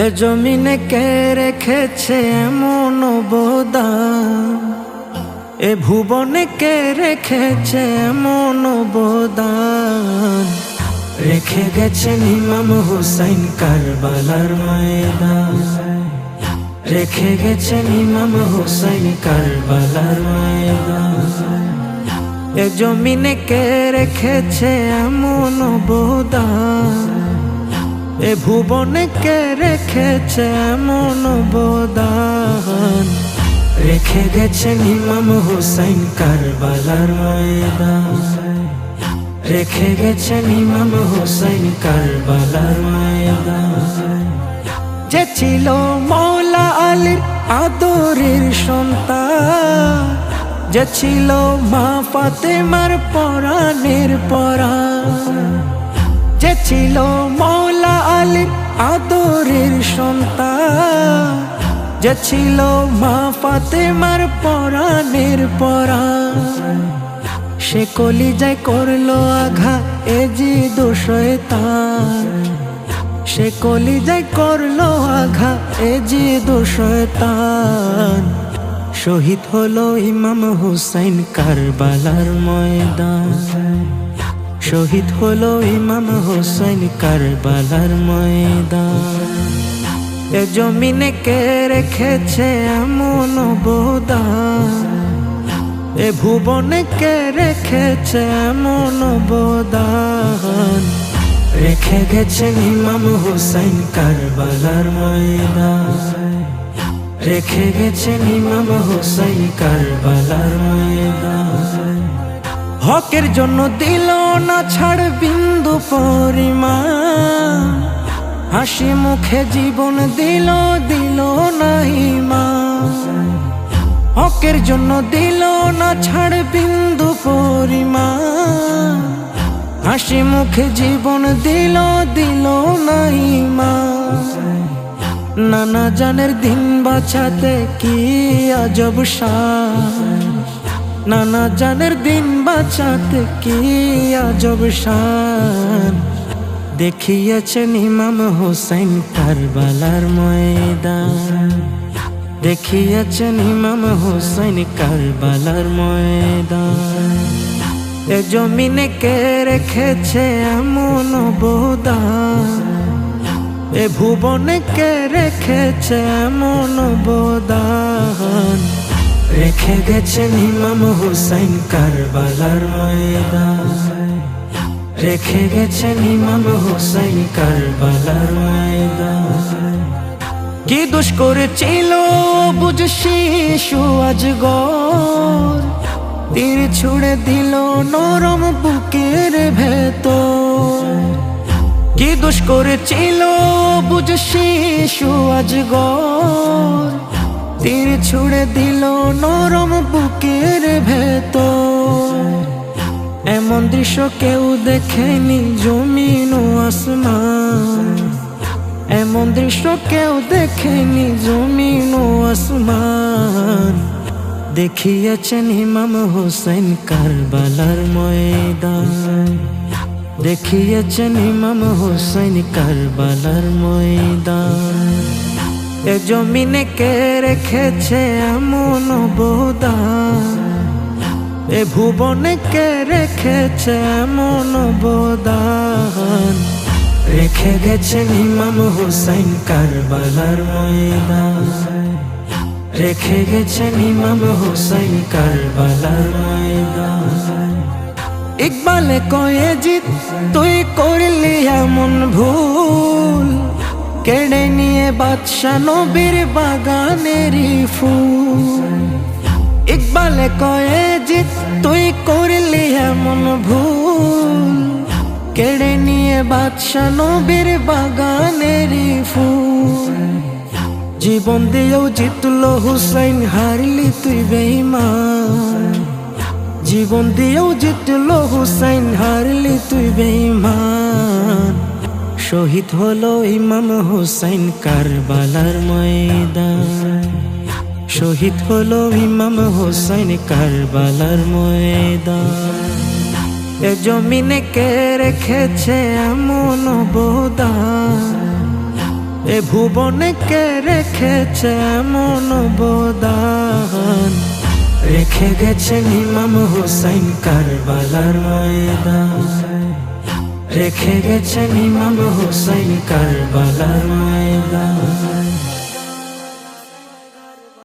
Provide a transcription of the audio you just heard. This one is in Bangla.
এ জমিনে কে রেখেছে এমন অবদান, এ ভুবনে কে রেখেছে এমন অবদান। রেখে গেছেন ইমাম হুসাইন কারবালার ময়দান, রেখে গেছেন ইমাম হুসাইন কারবালার ময়দান। এ জমিনে কে রেখেছে এমন অবদান, এ ভুবনে কে রেখেছে এমন অবদান। রেখে গেছেন ইমাম হুসাইন কারবালার ময়দান, রেখে গেছেন ইমাম হুসাইন কারবালার ময়দান। যে ছিল মওলা আলীর আদরের সন্তান, যে ছিল মা ফাতেমার পরাণের পরাণ, যে ছিল মওলা আলীর আদরের সন্তান, যে ছিল মা ফাতেমার পরাণের পরাণ। সে কলিজায় করলো আঘাত এ জিদ শয়তান, সে কলিজায় করলো আঘাত এ জিদ শয়তান। শহীদ হলো ইমাম হুসাইন কারবালার ময়দান, শহীদ হলো ইমাম হুসাইন কারবালার ময়দান। এ জমিনে কে রেখেছে এমন অবদান, এ ভুবনে কে রেখেছে এমন অবদান। রেখে গেছেন ইমাম হুসাইন কারবালার ময়দান, রেখে গেছেন ইমাম হুসাইন কারবালার ময়দান। হকের জন্য দিল না ছাড় বিন্দু পরিমাণ, হাসি মুখে জীবন দিল না ঈমান। হকের জন্য দিল না ছাড় বিন্দু পরিমাণ, হাসি মুখে জীবন দিল না ঈমান। নানা জানের দিন বাঁচাতে কি আজব শান, নানা জানের দিন বাঁচাতে কি আজব শান। দেখিয়েছেন ইমাম হুসাইন কারবালার ময়দান, দেখিয়েছেন ইমাম হুসাইন কারবালার ময়দান। এ জমিনে কে রেখেছে এমন অবদান, এ ভুবনে কে রেখেছে এমন অবদান। রেখে গেছেন ইমাম হুসাইন কারবালার ময়দান, রেখে গেছেন ইমাম হুসাইন কারবালার ময়দান। কি দোষ করেছিল বুঝ শিশু আজগর, তীর ছুড়ে দিল নরম বুকের ভেতর। কি দোষ করেছিল বুঝ শিশু আজগর, তীর ছুড়ে দিল নরম বুকের ভেতর। এমন দৃশ্য কেউ দেখেনি জমিন ও আসমান, এমন দৃশ্য কেউ দেখেনি জমিন ও আসমান। দেখিয়েছেন ইমাম হুসাইন কারবালার ময়দান, দেখিয়েছেন ইমাম হুসাইন কারবালার ময়দান। এ জমিনে কে রেখেছে এমন অবদান, এ ভুবনে কে রেখেছে এমন অবদান। রেখে গেছেন ইমাম হুসাইন কারবালার ময়দান, রেখে গেছেন ইমাম হুসাইন কারবালার ময়দান। ইকবালে কয়ে জিত তুই করলি এমন ভুল, কেড়ে নিয়ে বাদশা নবীর বাগানেরই ফুল। ইকবালে কয়ে জিত তুই করলি এমন ভুল, কেড়ে নিয়ে বাদশা নবীর বাগানেরই ফুল। জীবন দিয়েও জিতলো হুসাইন হারলি তুই বেঈমান, জীবন দিয়েও জিতলো হুসাইন হারলি তুই বেঈমান। শহীদ হলো ইমাম হুসাইন কারবালার ময়দান, শহীদ হলো ইমাম হুসাইন কারবালার ময়দান। এ জমিনে কে রেখেছে এমন অবদান, এ ভুবনে কে রেখেছে এমন অবদান, রেখে গেছেন ইমাম হুসাইন কারবালার ময়দান, রেখে গেছেন ইমাম হুসাইন কারবালার ময়দান।